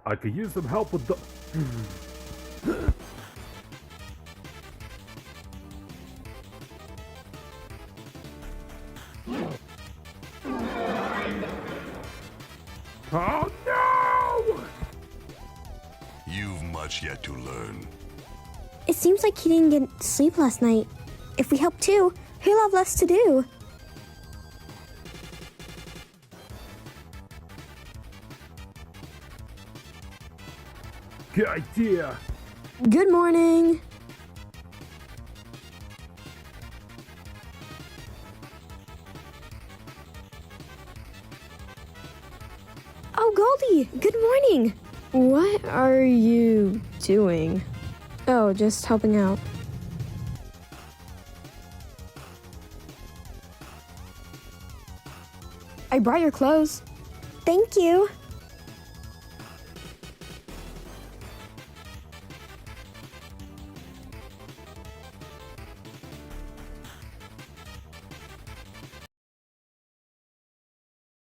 I could use some help with the... Oh no! You've much yet to learn. It seems like he didn't get sleep last night. If we help too, he'll have less to do. Good idea. Good morning. Oh, Goldie, good morning. What are you doing? Oh, just helping out. I brought your clothes. Thank you.